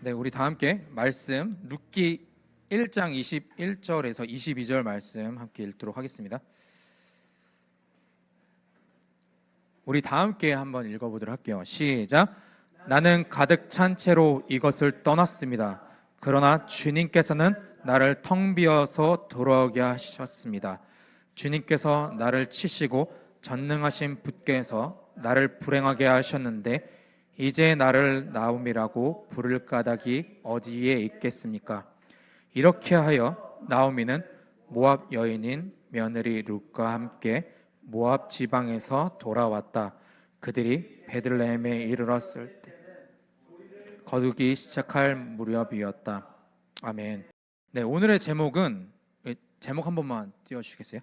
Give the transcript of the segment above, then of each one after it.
네, 우리 다 함께 말씀 룻기 1장 21절에서 22절 말씀 함께 읽도록 하겠습니다. 우리 다 함께 한번 읽어보도록 할게요. 시작. 나는 가득 찬 채로 이것을 떠났습니다. 그러나 주님께서는 나를 텅 비어서 돌아오게 하셨습니다. 주님께서 나를 치시고 전능하신 분께서 나를 불행하게 하셨는데 이제 나를 나옴이라고 부를 까닭이 어디에 있겠습니까? 이렇게 하여 나오미는 모압 여인인 며느리 룻과 함께 모압 지방에서 돌아왔다. 그들이 베들레헴에 이르렀을 때 거두기 시작할 무렵이었다. 아멘. 네, 오늘의 제목은 제목 한 번만 띄워주시겠어요?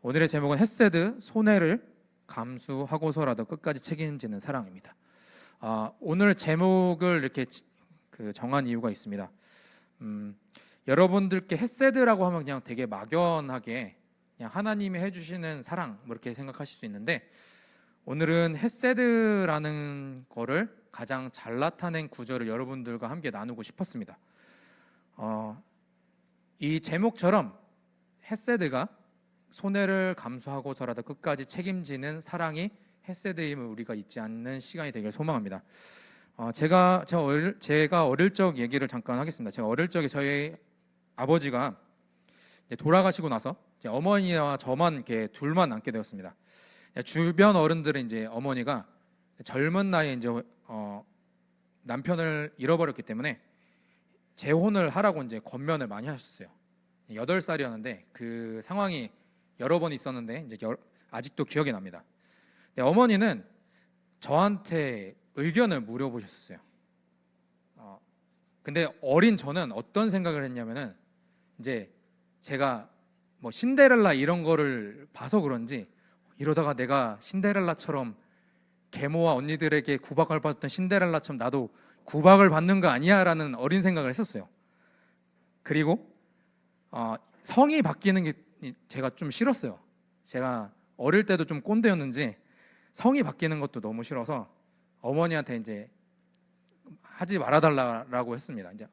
오늘의 제목은 헷세드 손해를 감수하고서라도 끝까지 책임지는 사랑입니다. 오늘 제목을 이렇게 정한 이유가 있습니다. 여러분들께 헷세드라고 하면 그냥 되게 막연하게 그냥 하나님이 해주시는 사랑 뭐 이렇게 생각하실 수 있는데, 오늘은 헷세드라는 거를 가장 잘 나타낸 구절을 여러분들과 함께 나누고 싶었습니다. 이 제목처럼 헷세드가 손해를 감수하고서라도 끝까지 책임지는 사랑이 헷세드임을 우리가 잊지 않는 시간이 되길 소망합니다. 제가 어릴 적 얘기를 잠깐 하겠습니다. 제가 어릴 적에 저희 아버지가 이제 돌아가시고 나서 이제 어머니와 저만 이렇게 둘만 남게 되었습니다. 주변 어른들은 이제 어머니가 젊은 나이에 이제 남편을 잃어버렸기 때문에 재혼을 하라고 이제 권면을 많이 하셨어요. 8살이었는데 그 상황이 여러 번 있었는데 이제 아직도 기억이 납니다. 어머니는 저한테 의견을 물어보셨어요. 근데 어린 저는 어떤 생각을 했냐면은 이제 제가 뭐 신데렐라 이런 거를 봐서 그런지 이러다가 내가 신데렐라처럼 계모와 언니들에게 구박을 받던 신데렐라처럼 나도 구박을 받는 거 아니야라는 어린 생각을 했었어요. 그리고 성이 바뀌는 게 제가 좀 싫었어요. 제가 어릴 때도 좀 꼰대였는지 성이 바뀌는 것도 너무 싫어서 어머니한테 이제 하지 말아달라고 했습니다. 이제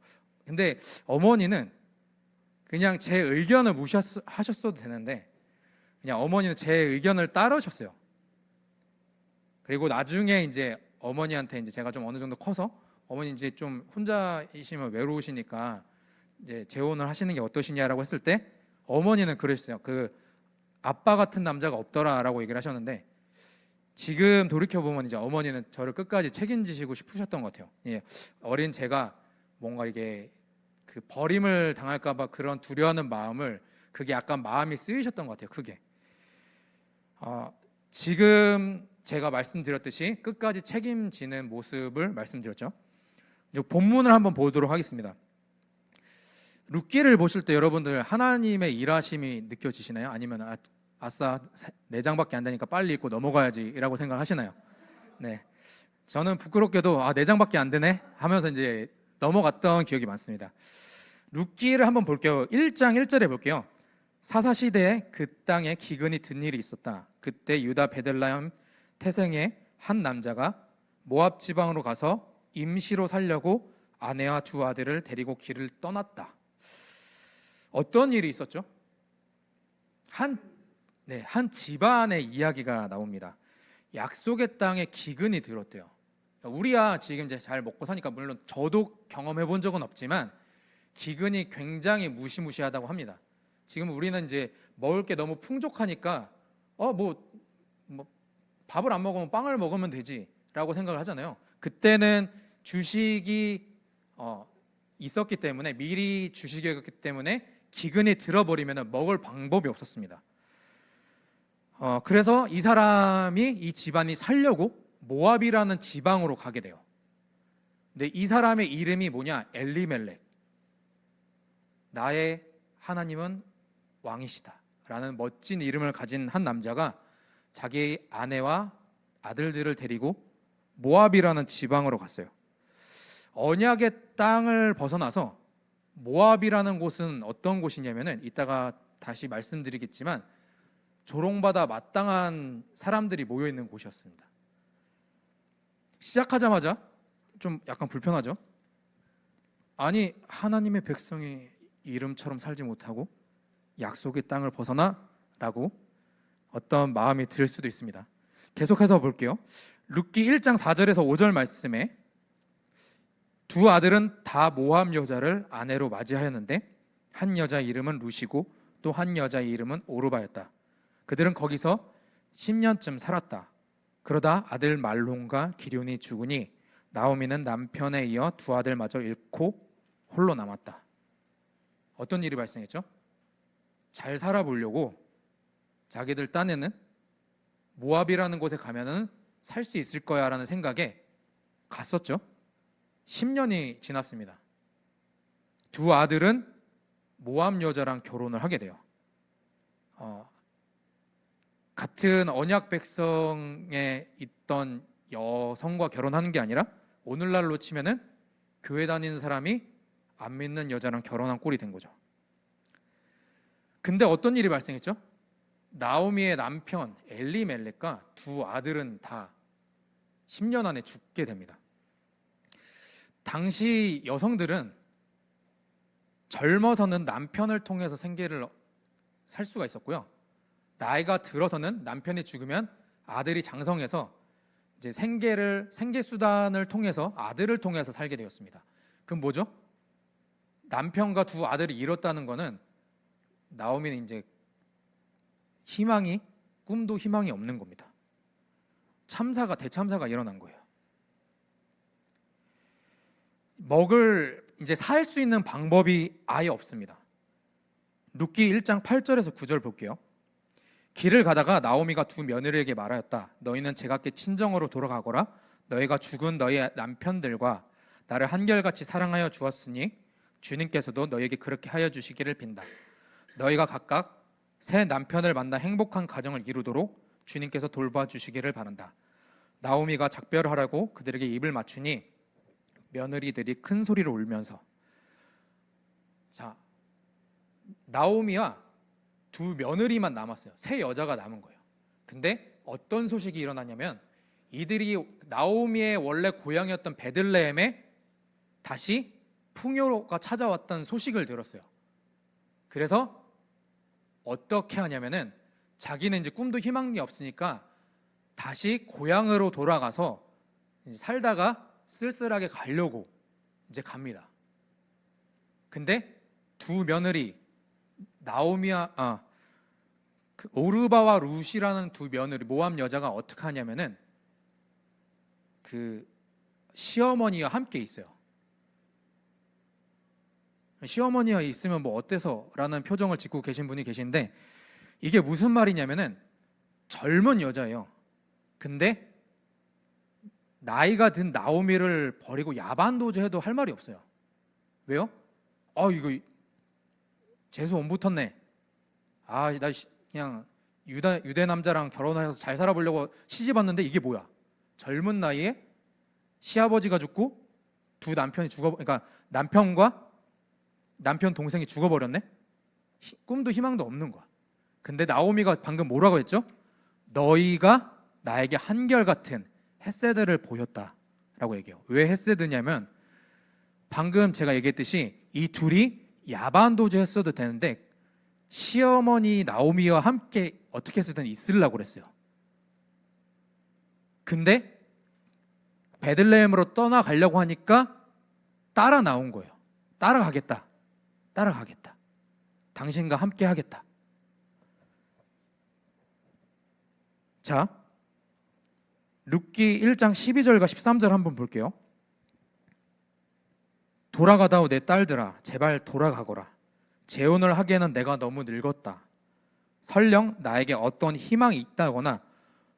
근데 어머니는 그냥 제 의견을 무시하셨어도 되는데 그냥 어머니는 제 의견을 따르셨어요. 그리고 나중에 이제 어머니한테 이제 제가 좀 어느 정도 커서 어머니 이제 좀 혼자이시면 외로우시니까 이제 재혼을 하시는 게 어떠시냐라고 했을 때 어머니는 그랬어요. 그 아빠 같은 남자가 없더라라고 얘기를 하셨는데, 지금 돌이켜 보면 이제 어머니는 저를 끝까지 책임지시고 싶으셨던 것 같아요. 예, 어린 제가 뭔가 이게 그 버림을 당할까봐 그런 두려워하는 마음을, 그게 약간 마음이 쓰이셨던 것 같아요. 크게. 지금 제가 말씀드렸듯이 끝까지 책임지는 모습을 말씀드렸죠. 이제 본문을 한번 보도록 하겠습니다. 룻기를 보실 때 여러분들 하나님의 일하심이 느껴지시나요? 아니면 아싸 4장밖에 안 되니까 빨리 읽고 넘어가야지라고 생각하시나요? 네, 저는 부끄럽게도 4장밖에 안 되네 하면서 이제 넘어갔던 기억이 많습니다. 룻기를 한번 볼게요. 1장 1절에 볼게요. 사사시대에 그 땅에 기근이 든 일이 있었다. 그때 유다 베들레헴 태생의 한 남자가 모압 지방으로 가서 임시로 살려고 아내와 2 아들을 데리고 길을 떠났다. 어떤 일이 있었죠? 한 집안의 이야기가 나옵니다. 약속의 땅에 기근이 들었대요. 우리야 지금 이제 잘 먹고 사니까 물론 저도 경험해 본 적은 없지만 기근이 굉장히 무시무시하다고 합니다. 지금 우리는 이제 먹을 게 너무 풍족하니까 뭐 밥을 안 먹으면 빵을 먹으면 되지라고 생각을 하잖아요. 그때는 주식이 있었기 때문에, 미리 주식이었기 때문에 기근이 들어버리면 먹을 방법이 없었습니다. 그래서 이 사람이, 이 집안이 살려고 모압이라는 지방으로 가게 돼요. 근데 이 사람의 이름이 뭐냐? 엘리멜렉. 나의 하나님은 왕이시다 라는 멋진 이름을 가진 한 남자가 자기 아내와 아들들을 데리고 모압이라는 지방으로 갔어요. 언약의 땅을 벗어나서 모압이라는 곳은 어떤 곳이냐면은 이따가 다시 말씀드리겠지만 조롱받아 마땅한 사람들이 모여 있는 곳이었습니다. 시작하자마자 좀 약간 불편하죠? 아니 하나님의 백성이 이름처럼 살지 못하고 약속의 땅을 벗어나라고 어떤 마음이 들 수도 있습니다. 계속해서 볼게요. 룻기 1장 4절에서 5절 말씀에 두 아들은 다 모압 여자를 아내로 맞이하였는데 한 여자 이름은 룻이고 또 한 여자의 이름은 오르바였다. 그들은 거기서 10년쯤 살았다. 그러다 아들 말론과 기럐이 죽으니 나오미는 남편에 이어 두 아들마저 잃고 홀로 남았다. 어떤 일이 발생했죠? 잘 살아보려고 자기들 딴에는 모압이라는 곳에 가면은 살 수 있을 거야라는 생각에 갔었죠. 10년이 지났습니다. 두 아들은 모압 여자랑 결혼을 하게 돼요. 같은 언약 백성에 있던 여성과 결혼하는 게 아니라 오늘날로 치면은 교회 다니는 사람이 안 믿는 여자랑 결혼한 꼴이 된 거죠. 근데 어떤 일이 발생했죠? 나오미의 남편 엘리멜렉과 두 아들은 다 10년 안에 죽게 됩니다. 당시 여성들은 젊어서는 남편을 통해서 생계를 살 수가 있었고요. 나이가 들어서는 남편이 죽으면 아들이 장성해서 이제 생계 수단을 통해서 아들을 통해서 살게 되었습니다. 그럼 뭐죠? 남편과 두 아들이 잃었다는 거는 나오미는 이제 꿈도 희망이 없는 겁니다. 대참사가 일어난 거예요. 이제 살 수 있는 방법이 아예 없습니다. 룻기 1장 8절에서 9절 볼게요. 길을 가다가 나오미가 두 며느리에게 말하였다. 너희는 제각기 친정으로 돌아가거라. 너희가 죽은 너희 남편들과 나를 한결같이 사랑하여 주었으니 주님께서도 너희에게 그렇게 하여 주시기를 빈다. 너희가 각각 새 남편을 만나 행복한 가정을 이루도록 주님께서 돌봐주시기를 바란다. 나오미가 작별을 하라고 그들에게 입을 맞추니 며느리들이 큰 소리로 울면서, 자, 나오미와 두 며느리만 남았어요. 세 여자가 남은 거예요. 근데 어떤 소식이 일어나냐면 이들이 나오미의 원래 고향이었던 베들레헴에 다시 풍요가 찾아왔다는 소식을 들었어요. 그래서 어떻게 하냐면은 자기는 이제 꿈도 희망이 없으니까 다시 고향으로 돌아가서 이제 살다가 쓸쓸하게 가려고 이제 갑니다. 근데 두 며느리 오르바와 룻이라는 두 며느리 모압 여자가 어떻게 하냐면은 그 시어머니와 함께 있어요. 시어머니와 있으면 뭐 어때서라는 표정을 짓고 계신 분이 계신데 이게 무슨 말이냐면은 젊은 여자예요. 근데 나이가 든 나오미를 버리고 야반도주 해도 할 말이 없어요. 왜요? 이거 재수 온 붙었네. 나 그냥 유대 남자랑 결혼해서 잘 살아보려고 시집 왔는데 이게 뭐야? 젊은 나이에 시아버지가 죽고 두 남편이 그러니까 남편과 남편 동생이 죽어버렸네. 꿈도 희망도 없는 거야. 근데 나오미가 방금 뭐라고 했죠? 너희가 나에게 한결같은 헷세드를 보였다라고 얘기해요. 왜 헷세드냐면 방금 제가 얘기했듯이 이 둘이 야반도주 했어도 되는데 시어머니 나오미와 함께 어떻게 해서든 있으려고 그랬어요. 근데 베들레헴으로 떠나가려고 하니까 따라 나온 거예요. 따라가겠다. 당신과 함께 하겠다. 자, 룻기 1장 12절과 13절 한번 볼게요. 돌아가다오 내 딸들아 제발 돌아가거라. 재혼을 하기에는 내가 너무 늙었다. 설령 나에게 어떤 희망이 있다거나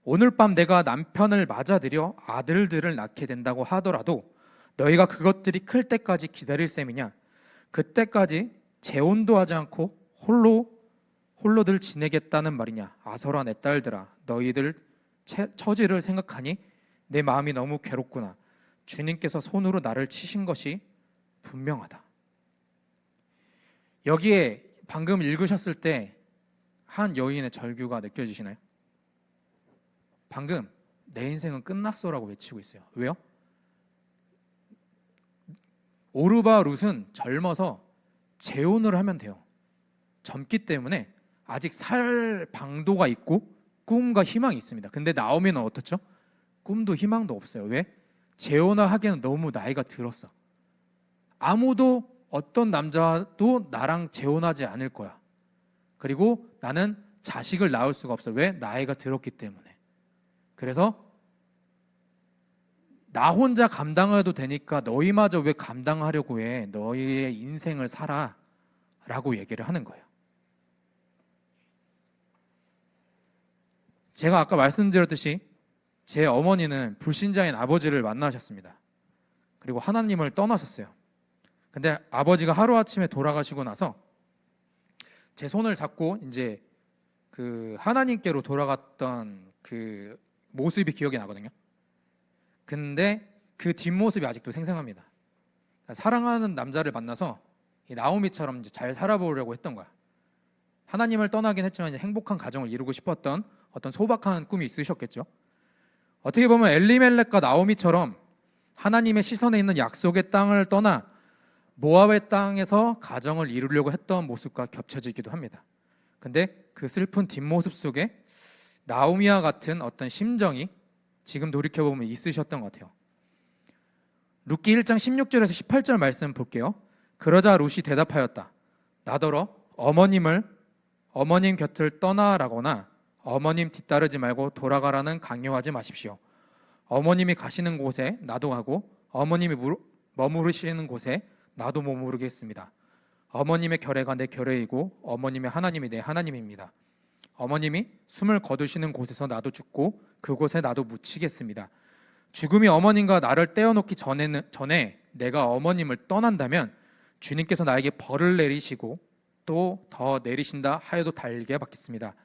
오늘 밤 내가 남편을 맞아들여 아들들을 낳게 된다고 하더라도 너희가 그것들이 클 때까지 기다릴 셈이냐? 그때까지 재혼도 하지 않고 홀로들 지내겠다는 말이냐? 아서라 내 딸들아 너희들 처지를 생각하니 내 마음이 너무 괴롭구나. 주님께서 손으로 나를 치신 것이 분명하다. 여기에 방금 읽으셨을 때 한 여인의 절규가 느껴지시나요? 방금 내 인생은 끝났어라고 외치고 있어요. 왜요? 오르바 룻은 젊어서 재혼을 하면 돼요. 젊기 때문에 아직 살 방도가 있고 꿈과 희망이 있습니다. 근데 나오미는 어떻죠? 꿈도 희망도 없어요. 왜? 재혼을 하기에는 너무 나이가 들었어. 아무도 어떤 남자도 나랑 재혼하지 않을 거야. 그리고 나는 자식을 낳을 수가 없어. 왜? 나이가 들었기 때문에. 그래서 나 혼자 감당해도 되니까 너희마저 왜 감당하려고 해? 너희의 인생을 살아 라고 얘기를 하는 거예요. 제가 아까 말씀드렸듯이 제 어머니는 불신자인 아버지를 만나셨습니다. 그리고 하나님을 떠나셨어요. 근데 아버지가 하루아침에 돌아가시고 나서 제 손을 잡고 이제 그 하나님께로 돌아갔던 그 모습이 기억이 나거든요. 근데 그 뒷모습이 아직도 생생합니다. 사랑하는 남자를 만나서 이 나오미처럼 이제 잘 살아보려고 했던 거야. 하나님을 떠나긴 했지만 이제 행복한 가정을 이루고 싶었던 어떤 소박한 꿈이 있으셨겠죠. 어떻게 보면 엘리멜렉과 나오미처럼 하나님의 시선에 있는 약속의 땅을 떠나 모압의 땅에서 가정을 이루려고 했던 모습과 겹쳐지기도 합니다. 근데 그 슬픈 뒷모습 속에 나오미와 같은 어떤 심정이 지금 돌이켜보면 있으셨던 것 같아요. 룻기 1장 16절에서 18절 말씀 볼게요. 그러자 룻이 대답하였다. 나더러 어머님 곁을 떠나라거나 어머님 뒤따르지 말고 돌아가라는 강요하지 마십시오. 어머님이 가시는 곳에 나도 가고 어머님이 머무르시는 곳에 나도 머무르겠습니다. 어머님의 결례가 내 결례이고 어머님의 하나님이 내 하나님입니다. 어머님이 숨을 거두시는 곳에서 나도 죽고 그곳에 나도 묻히겠습니다. 죽음이 어머님과 나를 떼어놓기 전에 내가 어머님을 떠난다면 주님께서 나에게 벌을 내리시고 또 더 내리신다 하여도 달게 받겠습니다.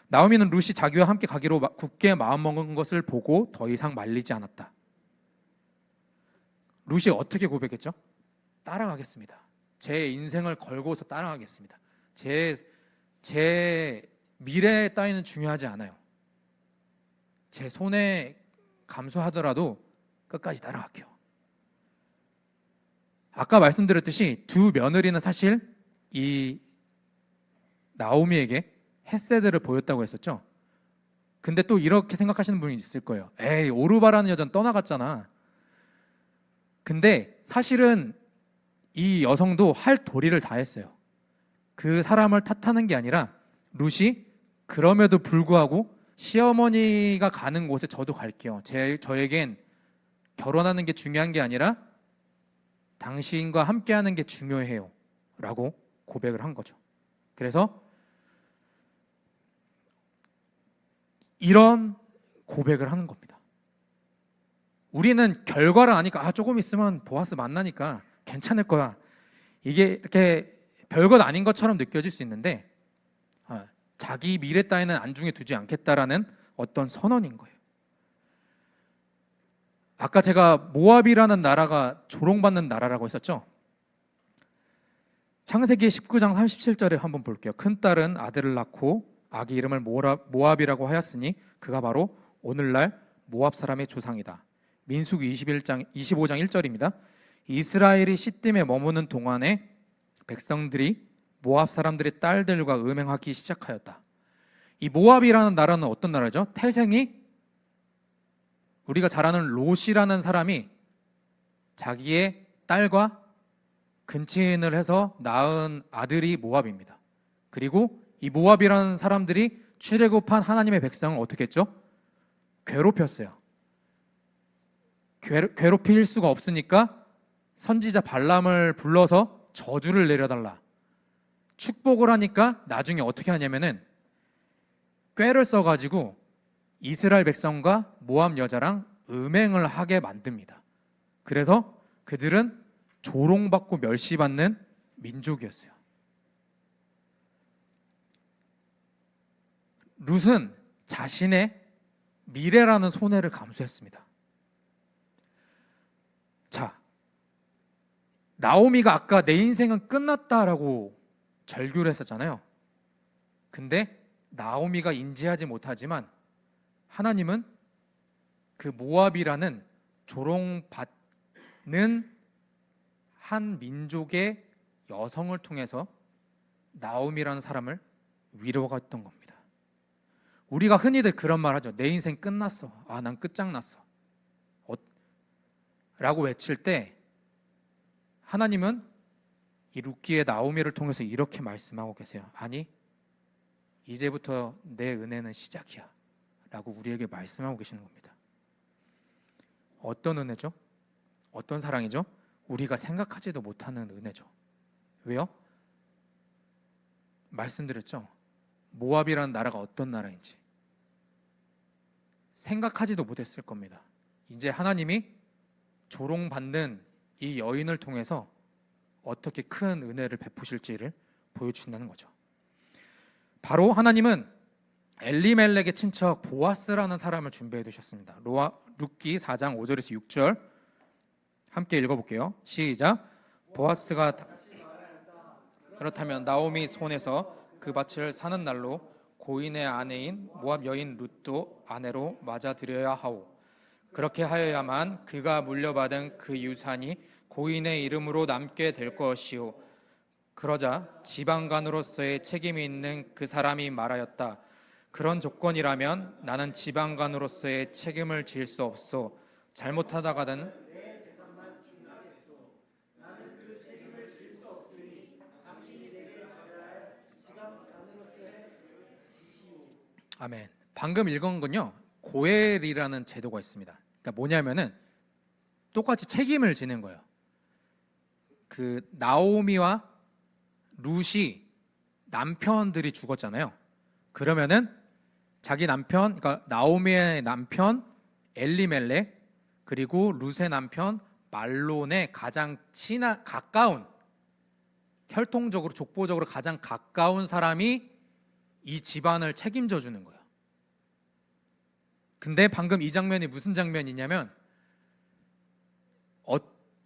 나오미는 룻이 자기와 함께 가기로 굳게 마음먹은 것을 보고 더 이상 말리지 않았다. 룻이 어떻게 고백했죠? 따라가겠습니다. 제 인생을 걸고서 따라가겠습니다. 제 미래 따위는 중요하지 않아요. 제 손에 감수하더라도 끝까지 따라갈게요. 아까 말씀드렸듯이 두 며느리는 사실 이 나오미에게 헤세드를 보였다고 했었죠. 근데 또 이렇게 생각하시는 분이 있을 거예요. 에이, 오르바라는 여자는 떠나갔잖아. 근데 사실은 이 여성도 할 도리를 다 했어요. 그 사람을 탓하는 게 아니라 룻이 그럼에도 불구하고 시어머니가 가는 곳에 저도 갈게요. 저에겐 결혼하는 게 중요한 게 아니라 당신과 함께하는 게 중요해요 라고 고백을 한 거죠. 그래서 이런 고백을 하는 겁니다. 우리는 결과를 아니까 조금 있으면 보아스 만나니까 괜찮을 거야. 이게 이렇게 별것 아닌 것처럼 느껴질 수 있는데 자기 미래 따위는 안중에 두지 않겠다라는 어떤 선언인 거예요. 아까 제가 모압이라는 나라가 조롱받는 나라라고 했었죠. 창세기 19장 37절에 한번 볼게요. 큰 딸은 아들을 낳고 아기 이름을 모압이라고 하였으니 그가 바로 오늘날 모압 사람의 조상이다. 민수기 25장 1절입니다. 이스라엘이 시딤에 머무는 동안에 백성들이 모압 사람들의 딸들과 음행하기 시작하였다. 이 모압이라는 나라는 어떤 나라죠? 태생이 우리가 잘 아는 롯이라는 사람이 자기의 딸과 근친을 해서 낳은 아들이 모압입니다. 그리고 이 모압이라는 사람들이 출애굽한 하나님의 백성을 어떻게 했죠? 괴롭혔어요. 괴롭힐 수가 없으니까 선지자 발람을 불러서 저주를 내려달라. 축복을 하니까 나중에 어떻게 하냐면은 꾀를 써가지고 이스라엘 백성과 모압 여자랑 음행을 하게 만듭니다. 그래서 그들은 조롱받고 멸시받는 민족이었어요. 룻은 자신의 미래라는 손해를 감수했습니다. 자, 나오미가 아까 내 인생은 끝났다라고 절규를 했었잖아요. 근데 나오미가 인지하지 못하지만 하나님은 그 모압이라는 조롱받는 한 민족의 여성을 통해서 나오미라는 사람을 위로했던 겁니다. 우리가 흔히들 그런 말 하죠. 내 인생 끝났어. 난 끝장났어. 라고 외칠 때 하나님은 이 룻기의 나오미를 통해서 이렇게 말씀하고 계세요. 아니, 이제부터 내 은혜는 시작이야 라고 우리에게 말씀하고 계시는 겁니다. 어떤 은혜죠? 어떤 사랑이죠? 우리가 생각하지도 못하는 은혜죠. 왜요? 말씀드렸죠. 모압이라는 나라가 어떤 나라인지 생각하지도 못했을 겁니다. 이제 하나님이 조롱받는 이 여인을 통해서 어떻게 큰 은혜를 베푸실지를 보여주신다는 거죠. 바로 하나님은 엘리멜렉의 친척 보아스라는 사람을 준비해 두셨습니다. 룻기 4장 5절에서 6절 함께 읽어볼게요. 시작. 보아스가 그렇다면 나오미 손에서 그 밭을 사는 날로 고인의 아내인 모압 여인 룻도 아내로 맞아들여야 하오. 그렇게 하여야만 그가 물려받은 그 유산이 고인의 이름으로 남게 될 것이오. 그러자 지방간으로서의 책임이 있는 그 사람이 말하였다. 그런 조건이라면 나는 지방간으로서의 책임을 질 수 없소. 잘못하다가는 아멘. 방금 읽은 건요, 고엘이라는 제도가 있습니다. 그러니까 뭐냐면은 똑같이 책임을 지는 거예요. 그 나오미와 룻이 남편들이 죽었잖아요. 그러면은 자기 남편, 그러니까 나오미의 남편 엘리멜렉 그리고 룻의 남편 말론의 가장 가까운, 혈통적으로 족보적으로 가장 가까운 사람이 이 집안을 책임져 주는 거예요. 근데 방금 이 장면이 무슨 장면이냐면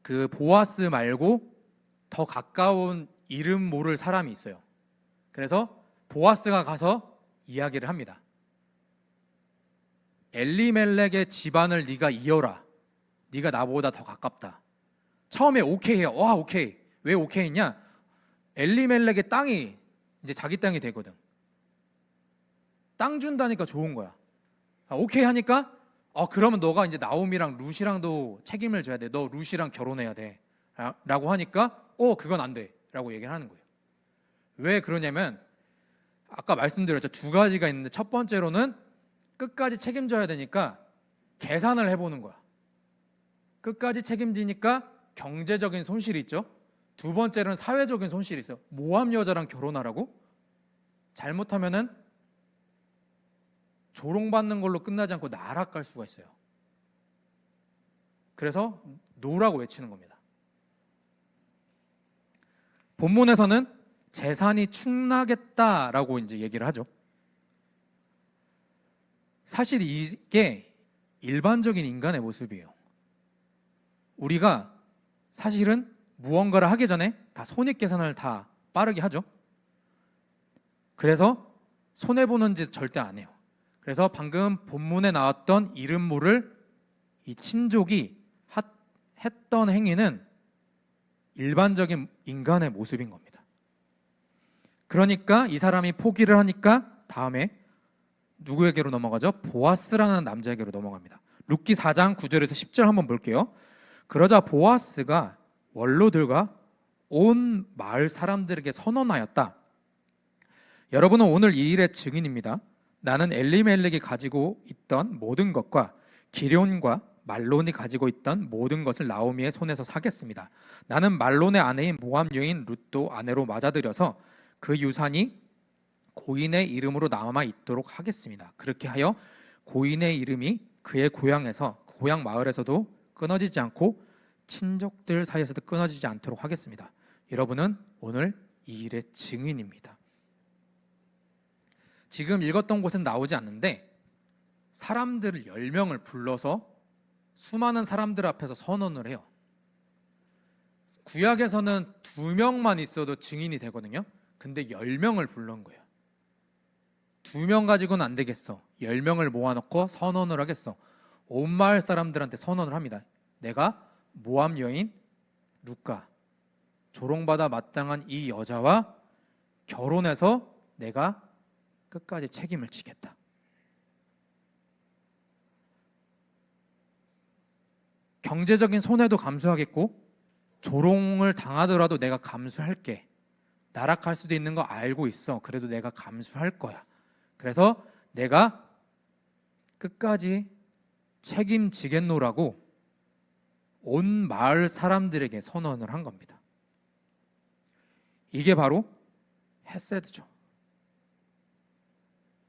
그 보아스 말고 더 가까운 이름 모를 사람이 있어요. 그래서 보아스가 가서 이야기를 합니다. 엘리멜렉의 집안을 네가 이어라. 네가 나보다 더 가깝다. 처음에 오케이 해요. 와, 오케이. 왜 오케이 했냐? 엘리멜렉의 땅이 이제 자기 땅이 되거든. 땅 준다니까 좋은 거야. 오케이 하니까 그러면 너가 이제 나오미랑 룻이랑도 책임을 져야 돼. 너 룻이랑 결혼해야 돼. 라고 하니까 그건 안 돼. 라고 얘기를 하는 거예요. 왜 그러냐면 아까 말씀드렸죠. 두 가지가 있는데 첫 번째로는 끝까지 책임져야 되니까 계산을 해보는 거야. 끝까지 책임지니까 경제적인 손실이 있죠. 두 번째로는 사회적인 손실이 있어요. 모함 여자랑 결혼하라고? 잘못하면은 조롱받는 걸로 끝나지 않고 나락갈 수가 있어요. 그래서 노라고 외치는 겁니다. 본문에서는 재산이 축나겠다라고 이제 얘기를 하죠. 사실 이게 일반적인 인간의 모습이에요. 우리가 사실은 무언가를 하기 전에 다 손익계산을 다 빠르게 하죠. 그래서 손해보는 짓 절대 안 해요. 그래서 방금 본문에 나왔던 이름 모를 이 친족이 했던 행위는 일반적인 인간의 모습인 겁니다. 그러니까 이 사람이 포기를 하니까 다음에 누구에게로 넘어가죠? 보아스라는 남자에게로 넘어갑니다. 룻기 4장 9절에서 10절 한번 볼게요. 그러자 보아스가 원로들과 온 마을 사람들에게 선언하였다. 여러분은 오늘 이 일의 증인입니다. 나는 엘리멜렉이 가지고 있던 모든 것과 기럧과 말론이 가지고 있던 모든 것을 나오미의 손에서 사겠습니다. 나는 말론의 아내인 모압 여인 룻도 아내로 맞아들여서 그 유산이 고인의 이름으로 남아 있도록 하겠습니다. 그렇게 하여 고인의 이름이 그의 고향 마을에서도 끊어지지 않고 친족들 사이에서도 끊어지지 않도록 하겠습니다. 여러분은 오늘 이 일의 증인입니다. 지금 읽었던 곳은 나오지 않는데 사람들 10명을 불러서 수많은 사람들 앞에서 선언을 해요. 구약에서는 2명만 있어도 증인이 되거든요. 근데 10명을 불른 거예요. 2명 가지고는 안 되겠어. 10명을 모아놓고 선언을 하겠어. 온 마을 사람들한테 선언을 합니다. 내가 모압 여인 룻과 조롱받아 마땅한 이 여자와 결혼해서 내가 끝까지 책임을 지겠다. 경제적인 손해도 감수하겠고 조롱을 당하더라도 내가 감수할게. 나락할 수도 있는 거 알고 있어. 그래도 내가 감수할 거야. 그래서 내가 끝까지 책임지겠노라고 온 마을 사람들에게 선언을 한 겁니다. 이게 바로 헤세드죠.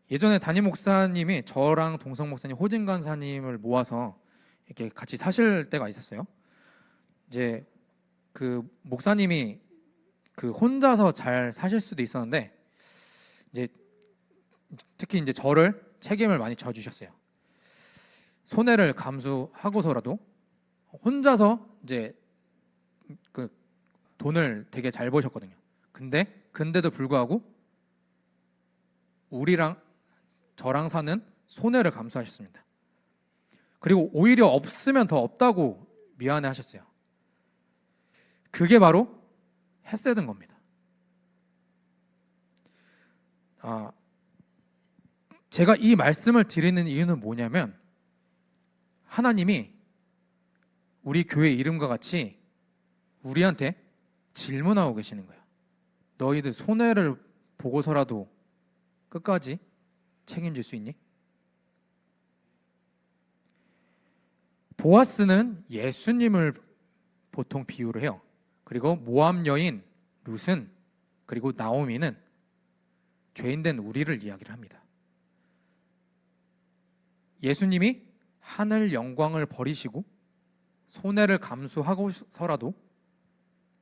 예전에 담임 목사님이 저랑 동성 목사님, 호진 간사님을 모아서 이렇게 같이 사실 때가 있었어요. 이제 그 목사님이 그 혼자서 잘 사실 수도 있었는데 이제 특히 이제 저를 책임을 많이 져주셨어요. 손해를 감수하고서라도 혼자서 이제 그 돈을 되게 잘 버셨거든요. 근데도 불구하고 우리랑 저랑 사는 손해를 감수하셨습니다. 그리고 오히려 없으면 더 없다고 미안해 하셨어요. 그게 바로 헤세드인 겁니다. 제가 이 말씀을 드리는 이유는 뭐냐면 하나님이 우리 교회 이름과 같이 우리한테 질문하고 계시는 거예요. 너희들 손해를 보고서라도 끝까지 책임질 수 있니? 보아스는 예수님을 보통 비유를 해요. 그리고 모압 여인 룻은 그리고 나오미는 죄인된 우리를 이야기를 합니다. 예수님이 하늘 영광을 버리시고 손해를 감수하고서라도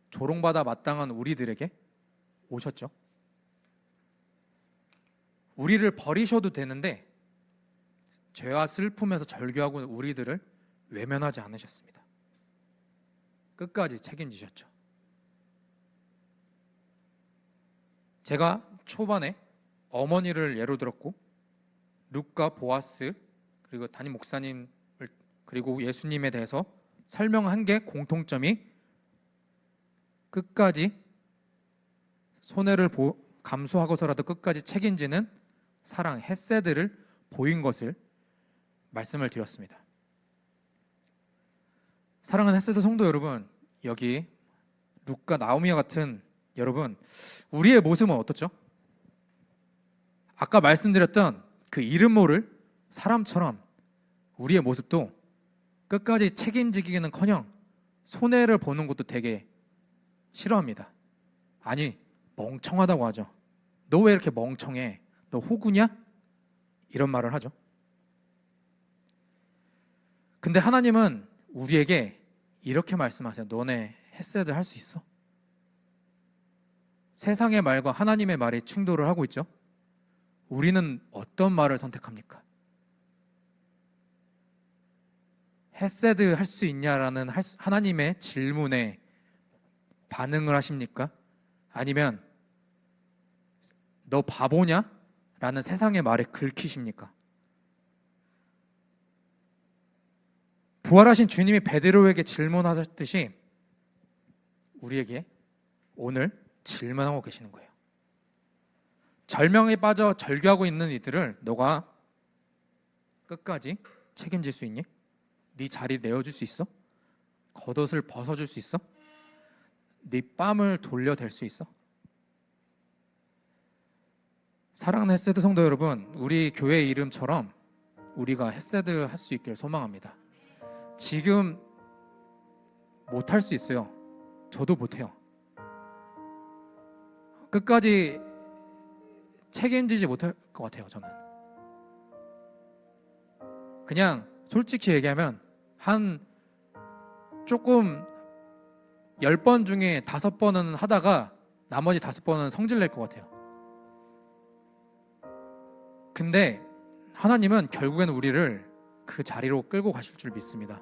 조롱받아 마땅한 우리들에게 오셨죠. 우리를 버리셔도 되는데 죄와 슬픔에서 절규하고 우리들을 외면하지 않으셨습니다. 끝까지 책임지셨죠. 제가 초반에 어머니를 예로 들었고 룻과 보아스 그리고 담임 목사님을 그리고 예수님에 대해서 설명한 게 공통점이 끝까지 손해를 감수하고서라도 끝까지 책임지는 사랑 헤세드를 보인 것을 말씀을 드렸습니다. 사랑하는 헤세드 성도 여러분, 여기 룻과 나오미와 같은 여러분, 우리의 모습은 어떻죠? 아까 말씀드렸던 그 이름 모를 사람처럼 우리의 모습도 끝까지 책임지기는커녕 손해를 보는 것도 되게 싫어합니다. 아니, 멍청하다고 하죠. 너 왜 이렇게 멍청해? 너 호구냐? 이런 말을 하죠. 근데 하나님은 우리에게 이렇게 말씀하세요. 너네 헤세드 할 수 있어? 세상의 말과 하나님의 말이 충돌을 하고 있죠. 우리는 어떤 말을 선택합니까? 헤세드 할 수 있냐라는 하나님의 질문에 반응을 하십니까? 아니면 너 바보냐? 라는 세상의 말에 긁히십니까? 부활하신 주님이 베드로에게 질문하셨듯이 우리에게 오늘 질문하고 계시는 거예요. 절명에 빠져 절규하고 있는 이들을 너가 끝까지 책임질 수 있니? 네 자리 내어줄 수 있어? 겉옷을 벗어줄 수 있어? 네 뺨을 돌려댈 수 있어? 사랑하는 헤세드 성도 여러분, 우리 교회 이름처럼 우리가 헤세드 할 수 있기를 소망합니다. 지금 못할 수 있어요. 저도 못해요. 끝까지 책임지지 못할 것 같아요. 저는 그냥 솔직히 얘기하면 한 조금 10번 중에 5번은 하다가 나머지 5번은 성질 낼 것 같아요. 근데 하나님은 결국에는 우리를 그 자리로 끌고 가실 줄 믿습니다.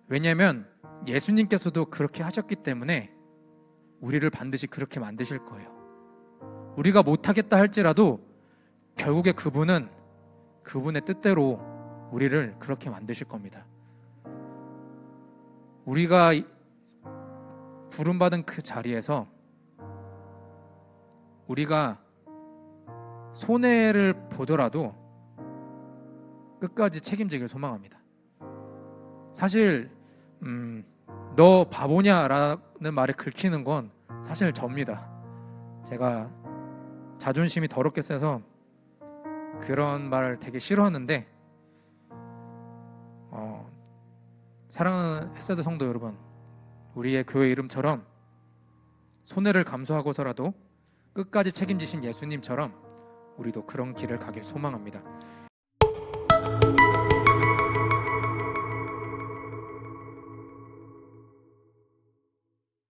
왜냐하면 예수님께서도 그렇게 하셨기 때문에 우리를 반드시 그렇게 만드실 거예요. 우리가 못하겠다 할지라도 결국에 그분은 그분의 뜻대로 우리를 그렇게 만드실 겁니다. 우리가 부름받은 그 자리에서 우리가 손해를 보더라도 끝까지 책임지길 소망합니다. 사실 너 바보냐라는 말에 긁히는 건 사실 접니다. 제가 자존심이 더럽게 세서 그런 말을 되게 싫어하는데 사랑하는 햇세드 성도 여러분, 우리의 교회 이름처럼 손해를 감수하고서라도 끝까지 책임지신 예수님처럼 우리도 그런 길을 가길 소망합니다.